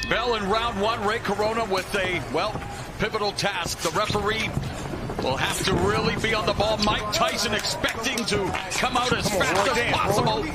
Bell in round one. Ray Corona with a, well, pivotal task. The referee will have to really be on the ball. Mike Tyson expecting to come out as fast as possible.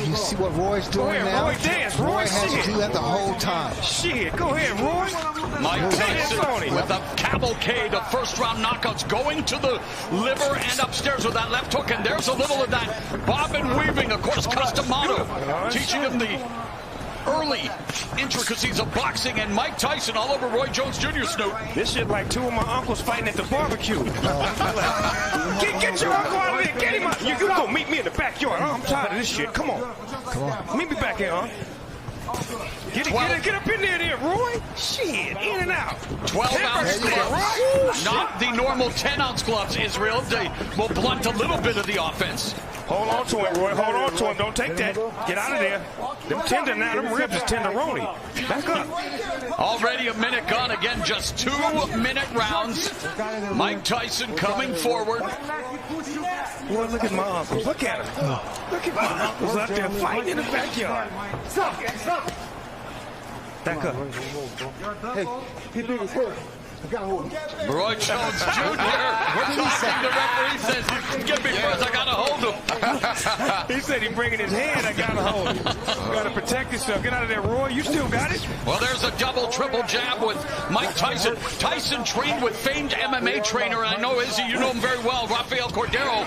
You see what Roy's doing now? Roy dance. Roy has to do that the whole time. Shit, go ahead, Roy. Mike Tyson with a cavalcade of first-round knockouts going to the liver and upstairs with that left hook. And there's a little of that bobbin weaving, of course, Customato, teaching him the early intricacies of boxing, and Mike Tyson all over Roy Jones Jr. Snoop. This shit like two of my uncles fighting at the barbecue. Get your uncle out of there. Get him out. You go meet me in the backyard. I'm tired of this shit. Come on. Meet me back here, huh? Get up in there, Roy. Shit, in and out. 12-ounce gloves. Not the normal 10-ounce gloves, Israel. They will blunt a little bit of the offense. Hold on to him, Roy. Hold on to him. Don't take that. Get out of there. Them tender now. Them ribs is tenderoni. Back up. Already a minute gone. Again, just 2-minute rounds. Mike Tyson coming forward. Boy, look at my uncles. Look at him. Look at my uncles out there fighting in the backyard. Stop. Back up. Hey, he beat his head. Roy Jones Jr. We're talking. The referee says, "Give me first. I gotta hold him." He said he's bringing his hand. I gotta hold him. You gotta protect yourself. Get out of there, Roy. You still got it. Well, there's a double, triple jab with Mike Tyson. Tyson trained with famed MMA trainer, and I know Izzy, you know him very well, Rafael Cordero.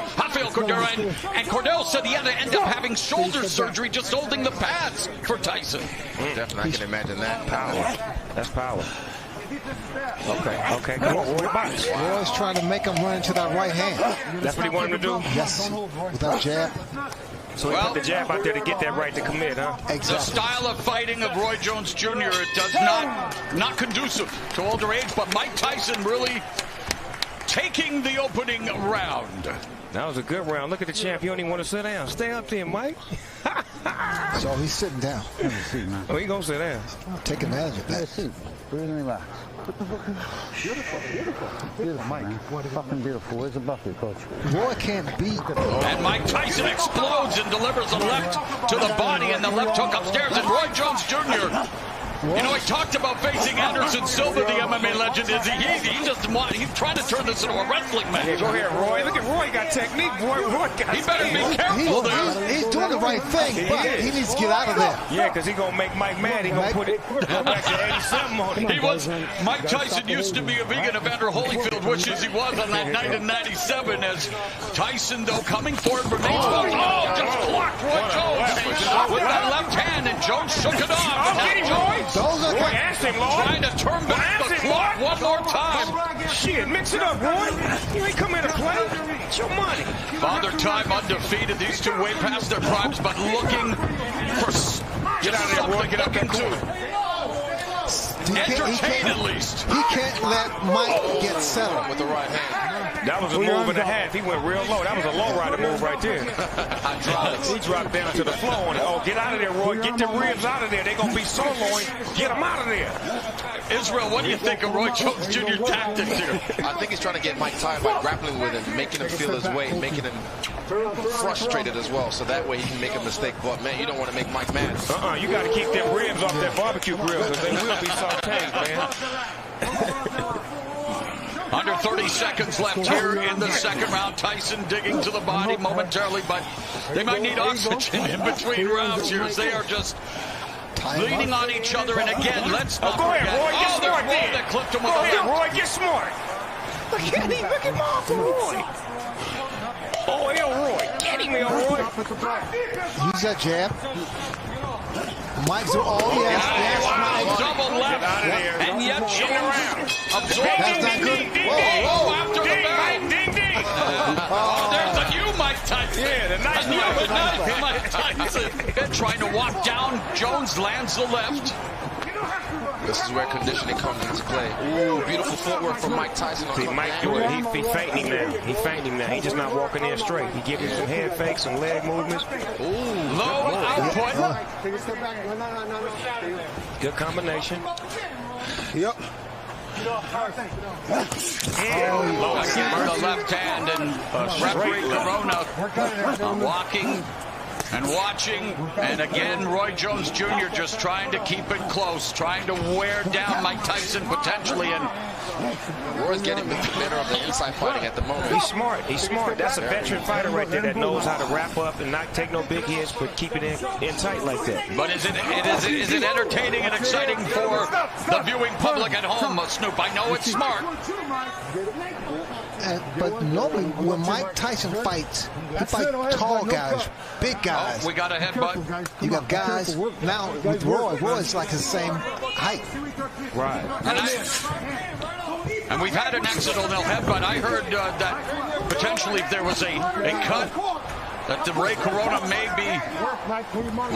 And Cordero said he had to end up having shoulder surgery just holding the pads for Tyson. Definitely, I can imagine that. Power. That's power. Okay. Come on, Roy. Box. Roy's trying to make him run into that right hand. That's what he wanted to do? Yes, with that jab. So he put the jab out there to get that right to commit, huh? Exactly. The style of fighting of Roy Jones Jr., it does not conducive to older age, but Mike Tyson really taking the opening round. That was a good round. Look at the champ. You don't even want to sit down. Stay up there, Mike. So he's sitting down. Oh, he gonna sit down. Take advantage of that. Relax. Beautiful, Mike. Fucking beautiful. Where's the bucket, coach? Roy can't beat. And Mike Tyson explodes and delivers a left to the body and the left hook upstairs. And Roy Jones Jr., you know, he talked about facing Anderson Silva, the MMA legend. He's trying to turn this into a wrestling match. Yeah, go ahead, Roy. Look at Roy got technique. Roy got. He better be careful there. He's doing the right thing, but he needs to get out of there. Yeah, because he's going to make Mike mad. He's going to put it back to 87 on him. Mike Tyson used to be a vegan. Evander Holyfield wishes he was on that night in 97. As Tyson, though, coming forward remains focused. Oh, just blocked Roy Jones with that left hand, and Jones shook it off. Get him, Roy. Trying to turn back the clock one more time. Shit, mix it up, Roy. You ain't come here to play. It's your money. Father Time undefeated. These two way past their primes, but looking for get out of there, Roy. Get up and do it. Entertain at least. He can't let Mike get settled with the right hand. That was a move and a half. He went real low. That was a low rider move right there. He dropped down to the floor on it. Oh, get out of there, Roy. Get the ribs out of there. They're going to be soloing. Get them out of there. Israel, what do you think of Roy Jones Jr. tactics here? I think he's trying to get Mike tired by grappling with him, making him feel his weight, making him frustrated as well, so that way he can make a mistake. But, man, you don't want to make Mike mad. You got to keep them ribs off that barbecue grill, because they will be sauteed, man. Under 30 seconds left here in the second round. Tyson digging to the body momentarily, but they might need oxygen in between rounds here as they are just leaning on each other. And again, let's not go forget. Ahead, Roy, get smart Roy that clipped him with go a ahead, left. Roy, get smart. Look at him. Look at my Uncle Roy. Oh, Roy. Get him, Roy. Use that jab. Mike's yes, Mike. Double left. Get out of there. And yet Jones absorbed. That's not good. Whoa, after the bell. Ding. There's a new Mike Tyson. Yeah, the nice Mike Tyson. Trying to walk down. Jones lands the left. This is where conditioning comes into play. Ooh, beautiful footwork from Mike Tyson. See, Mike do it. He feinting him now. He feinting him now. He's just not walking in straight. He giving some head fakes, some leg movements. Ooh, low output. Good combination. Yep. Again, the left hand and referee Corona walking And watching, and again, Roy Jones Jr. just trying to keep it close, trying to wear down Mike Tyson potentially. And Roy's getting the better of the inside fighting at the moment. He's smart. He's smart. That's a veteran fighter right there that knows how to wrap up and not take no big hits, but keep it in tight like that. But is it entertaining and exciting for the viewing public at home, Snoop? I know it's smart. But normally when Mike Tyson fights, he fights tall guys, big guys. Oh, we got a headbutt. You got guys now with Roy's like the same height. Right. And we've had an accidental headbutt. I heard that potentially if there was a cut, that the Ray Corona may be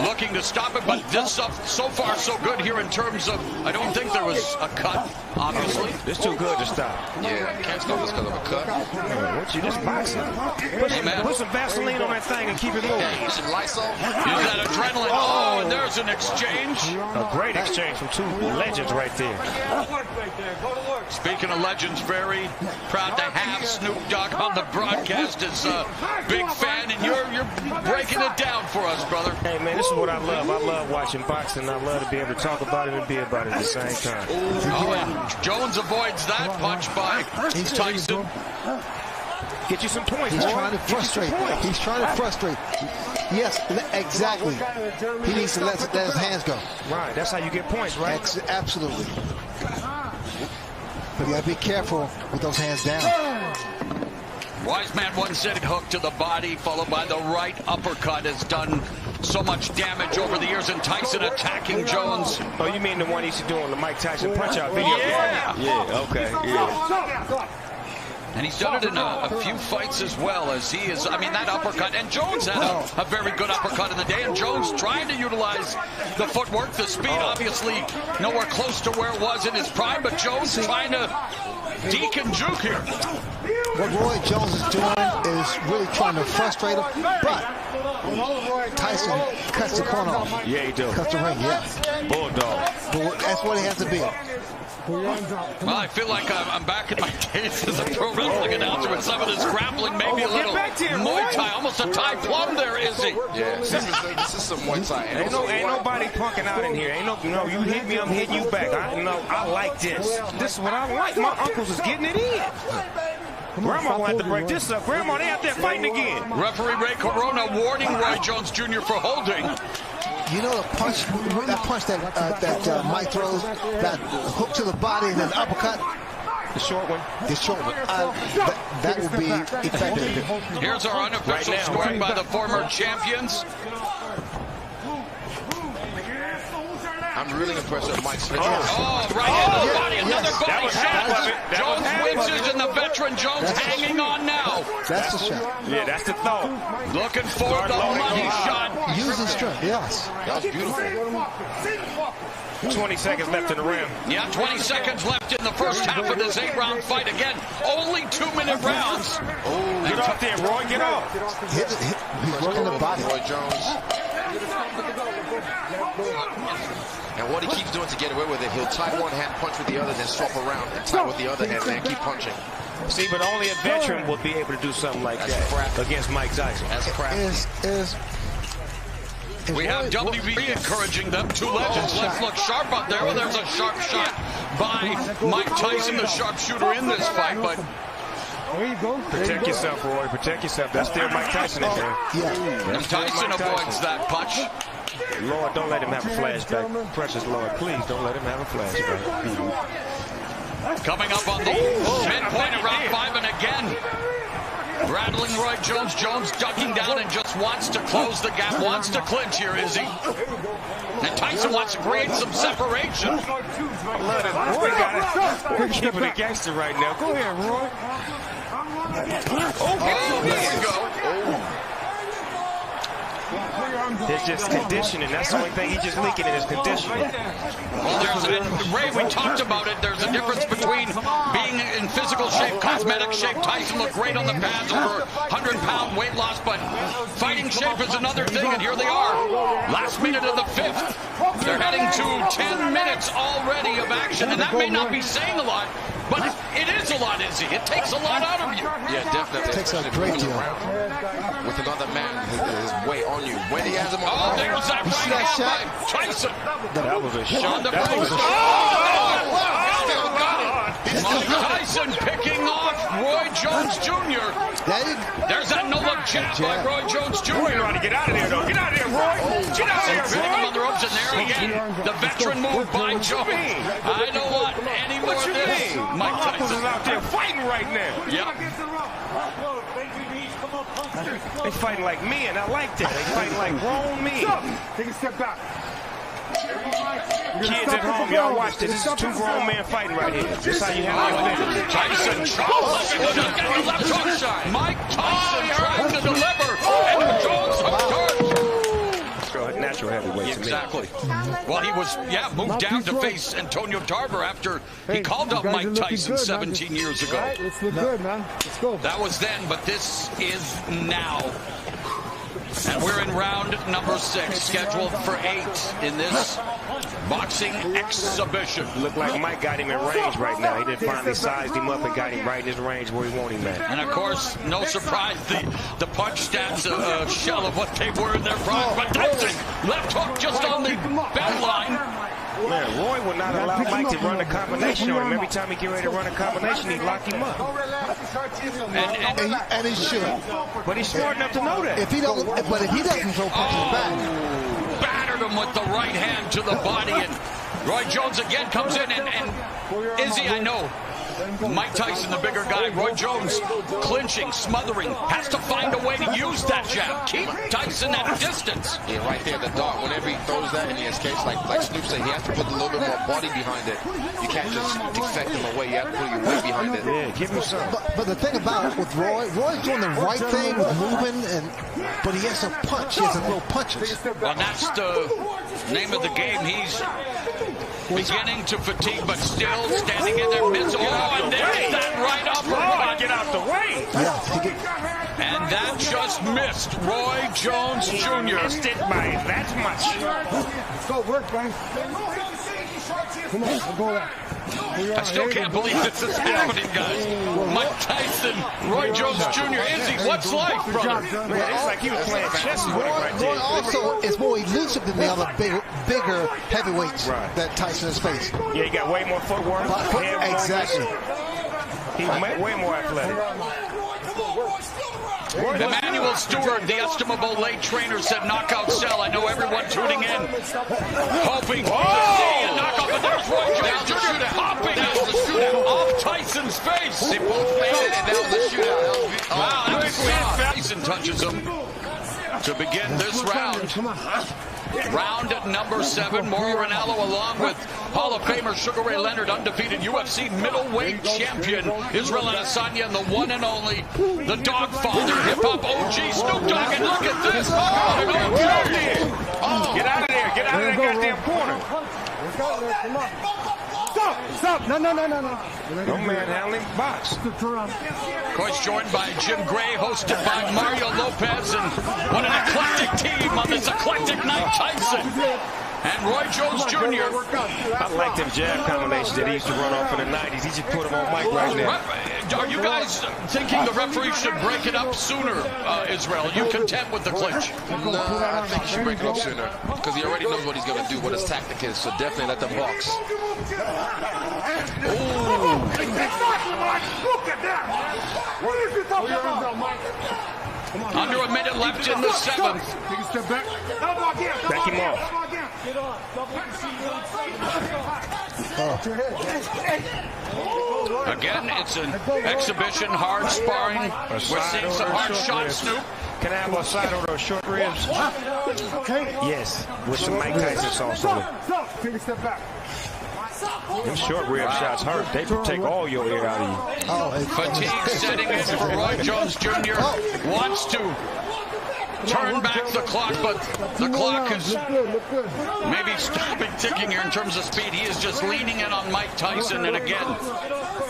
looking to stop it, but this so far so good here in terms of, I don't think there was a cut, obviously. It's too good to stop. Yeah, can't stop this because of a cut. What you just boxing? Put some Vaseline on that thing and keep it moving. Use some Lysol. Use that adrenaline. Oh, and there's an exchange. A great exchange from two legends right there. Speaking of legends, very proud to have Snoop Dogg on the broadcast as a big fan, and you're breaking it down for us, brother. Hey, man, this is what I love. I love watching boxing. I love to be able to talk about it and be about it at the same time. Oh, and Jones avoids that punch by Tyson. Get you some points. He's trying to frustrate. He's trying to frustrate. Yes, exactly. He needs to let his hands go. Right, that's how you get points, right? Absolutely. But you got to be careful with those hands down. Wise man once said hook to the body, followed by the right uppercut, has done so much damage over the years. And Tyson attacking Jones. Oh, you mean the one he's doing, the Mike Tyson punch-out video? Yeah. Yeah, okay, yeah. And he's done it in a few fights as well, as he is, I mean, that uppercut. And Jones had a very good uppercut in the day. And Jones trying to utilize the footwork, the speed, obviously nowhere close to where it was in his prime. But Jones trying to deke and juke here. What Roy Jones is doing is really trying to frustrate him. But Tyson cuts the corner off. Yeah, he does. Cuts the ring, yes. Bulldog. But that's what he has to be. Well, I feel like I'm back in my days as a pro wrestling announcer with some of this grappling, maybe a little Muay Thai, almost a Thai plum there, is he? Yeah, this is some Muay Thai. Ain't nobody punking out in here. You hit me, I'm hitting you back. I like this. This is what I like. My uncles is getting it in. Grandma will have to break this up. Grandma, they out there fighting again. Referee Ray Corona warning Roy Jones Jr. for holding. You know the punch, that Mike throws, that hook to the body and then the uppercut? The short one. The short one. That will be effective. Here's our unofficial scoring by the former champions. I'm really impressed with Mike's finish. Oh, right in the body, another body shot. Jones winces, and the veteran Jones hanging on now. That's the shot. Yeah, that's the thought. Looking for the money shot. Using strength, yes. That was beautiful. 20 seconds left in the round. Yeah, 20 seconds left in the first half of this 8-round fight. Again, only 2-minute rounds. Oh, get off there, Roy, get off. He's working the body. Roy Jones. And what he keeps doing to get away with it, he'll tie one hand, punch with the other, then swap around and tie with the other hand, and keep punching. See, but only a veteran will be able to do something like that against Mike Tyson. That's crap. We have WB encouraging them. Two legends. Let's look sharp out there. Well, there's a sharp shot by Mike Tyson, the sharpshooter in this fight. But protect yourself, Roy. Protect yourself. That's still Mike Tyson in there. Yeah. And Tyson avoids that punch. Lord, don't let him have a flashback. Precious Lord, please don't let him have a flashback. Coming up on the midpoint of round 5, and again, rattling Roy Jones. Jones ducking down and just wants to close the gap, wants to clinch here, is he? And Tyson wants to create some separation. Roy got it. We're keeping it gangster right now. Go ahead, Roy. Oh, there you go. It's just conditioning. That's the only thing he's just leaking in his conditioning. Well, Ray, we talked about it. There's a difference between being in physical shape, cosmetic shape. Tyson looked great on the pads, over 100-pound weight loss, but fighting shape is another thing, and here they are. Last minute of the 5th. They're heading to 10 minutes already of action, and that may not be saying a lot, but it is a lot, Izzy. It takes a lot out of you. Yeah, definitely. It takes a great deal. With another man, his weight on you. When he has him on Oh, there's that right that hand shot? by Tyson. That was a shot. On the That was face. a shot. Still got it. Mike Tyson picking off Roy Jones Jr. There's that no-look jab by Roy Jones Jr. Roy trying to get out of there, though. Get out of there, Roy. Get out of there, Fitting him on the Roy. ropes, and there again, the veteran move by Jones. I don't want any more What of you this. mean? Mike My uncles Tyson is out there fighting right now. Yep. They fighting like men. I like that. They fighting like grown men. Take a step back. Kids at home, y'all watch this. This is two grown men fighting right here. This is how you handle your business. Tyson tries to get the left hook shot. Mike Tyson trying to deliver, and Jones hooked hard. Natural heavyweight to me. Exactly. Well, he was, moved down to face Antonio Tarver after he called up Mike Tyson 17 years ago. Let's look good, man. Let's go. That was then, but this is now. And we're in round number 6, scheduled for 8 in this boxing exhibition. Look like Mike got him in range right now. He done finally sized him up and got him right in his range where he want him at. And of course, no surprise, the punch stats a shell of what they were in their prime. But Tyson, left hook just on the bell line. Man, Roy would not allow Mike to run a combination on him. Every time he get ready to run a combination, he'd lock him up. And he should. But he's smart enough to know that. If he doesn't throw punches back. Battered him with the right hand to the body, and Roy Jones again comes in, and Izzy, I know, Mike Tyson, the bigger guy, Roy Jones clinching, smothering, has to find a way to use that jab. Keep Tyson at a distance. Yeah, right there, the dart. Whenever he throws that and he escapes, like Snoop said, he has to put a little bit more body behind it. You can't just defect him away. You have to put your weight behind it. Yeah, give him some. But the thing about it with Roy's doing the right thing with moving, but he has to punch. He has to throw punches. Well, that's the name of the game. He's beginning to fatigue, but still standing in there. And there's that right uppercut. Get out the way. And that just missed Roy Jones Jr. Missed it by that much. Let's go, work, man. Come on, we'll go there. I still can't believe this is happening, guys. Mike Tyson, Roy Jones Jr. Izzy, what's life, brother? Man, it's like he was playing chess with him right Roy there. also is more elusive than the other bigger heavyweights that Tyson has faced. Yeah, he got way more footwork. Exactly. He's way more athletic. Emmanuel Stewart, the estimable late trainer, said knockout cell. I know everyone tuning in, hoping to see a knockout, but there's Roy Jones Jr. hopping off Tyson's face. They both made it, and that was a shootout. Wow, that was bad. Tyson touches him to begin this round. Round number 7, Mauro Ranallo along with Hall of Famer Sugar Ray Leonard, undefeated UFC middleweight champion Israel Adesanya, and the one and only, the Dogfather, hip-hop OG Snoop Dogg, and look at this. Get out of there. Get out of that goddamn corner. Stop. No. No manhandling box. Of course, joined by Jim Gray, hosted by Mario Lopez, and what an eclectic team on this eclectic night. Tyson and Roy Jones Jr. I like them jab combinations that he used to run off in the 90s. He just put them on Mike right now. Are you guys thinking the referee should break it up sooner, Israel? Are you content with the clinch? No, I think he should break it up sooner because he already knows what he's going to do, what his tactic is, so definitely let them box. Under a minute left in the 7th. Take a step back. Back him off. Again, it's an exhibition, hard sparring. We're seeing some hard shots, Snoop. Can I have a side order of short ribs? Yes, with some Mike Tyson sauce on it. Take a step back. Them short rib shots hurt. They take all your air out of you. Fatigue setting in for Roy Jones Jr. Wants to turn back the clock, but the clock is maybe stopping ticking here in terms of speed. He is just leaning in on Mike Tyson, and again,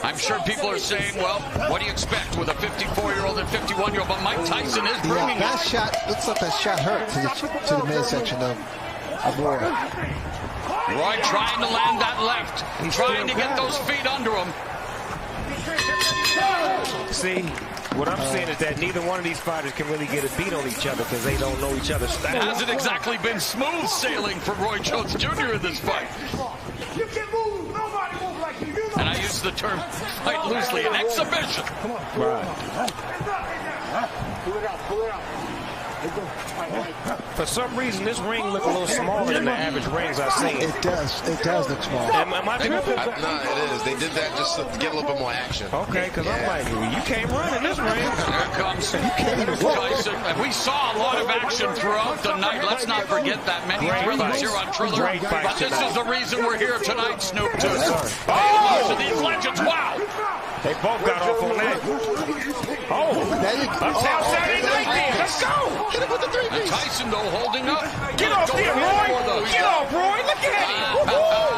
I'm sure people are saying, well, what do you expect with a 54-year-old and 51-year-old? But Mike Tyson is bringing that shot, looks like that shot hurt to the midsection of Roy. Roy trying to land that left, trying to get those feet under him. See, what I'm saying is that neither one of these fighters can really get a beat on each other because they don't know each other's It style. hasn't exactly been smooth sailing for Roy Jones Jr. in this fight. You can move. Nobody move like you. And I use the term fight loosely, an exhibition. Right. Pull it out. Pull it out. For some reason, this ring look a little smaller than the average rings I've seen. It does. It does look small. Am I tripping? No, it is. They did that just to get a little bit more action. Okay, because I'm like, you can't run in this ring. Here comes Tyson. And we saw a lot of action throughout the night. Let's not forget that. Many thrillers here on Triller. Great fight But this tonight. is the reason we're here tonight, Snoop, to Oh! these legends. Wow! They both got off on that. Oh, There you go. Uptown Saturday night then. Let's go. Hit him with the 3 And piece. Tyson, though, holding up. Get off there, Roy. Get off, Roy. Look at him. Oh,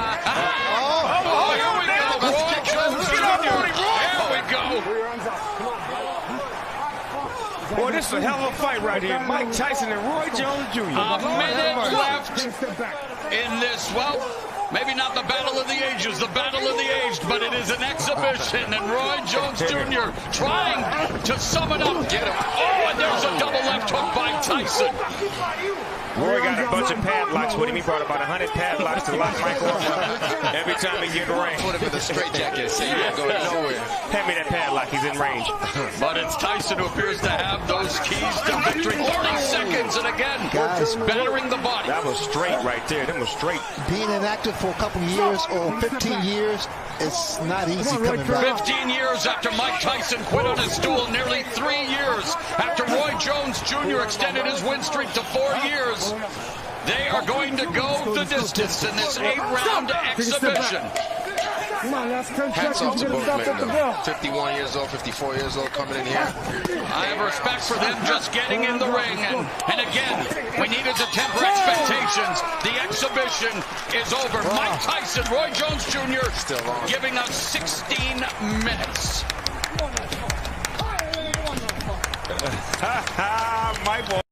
here we go. Roy Jones Get off on him, Roy. Here we go. Boy, this is a hell of a fight right here. Mike Tyson and Roy Jones Jr. A minute left in this, well, maybe not the battle of the ages, the battle of the aged, but it is an exhibition, and Roy Jones Jr. trying to sum it up. Get him. Oh, and there's a double left hook by Tyson. Roy got a bunch of padlocks with him. He brought about 100 padlocks to lock Mike off every time he get in the ring. Put him in the straitjacket and say you ain't going nowhere. Hand me that padlock. He's in range. But it's Tyson who appears to have those keys to victory. 30 seconds, and again, Guys. battering the body. That was straight right there. That was straight. Being inactive for a couple years or 15 years, it's not easy coming back. 15 years after Mike Tyson quit on his stool, nearly 3 years after Roy Jones Jr. extended his win streak to 4 years. They are going to go the distance in this 8-round exhibition. Come on, last 10 Hats off seconds. to You both gotta stop men, at the though. bell. 51 years old, 54 years old coming in here. I have respect for them just getting in the ring. And again, we needed to temper expectations. The exhibition is over. Mike Tyson, Roy Jones Jr. Still on. giving us 16 minutes. Mike.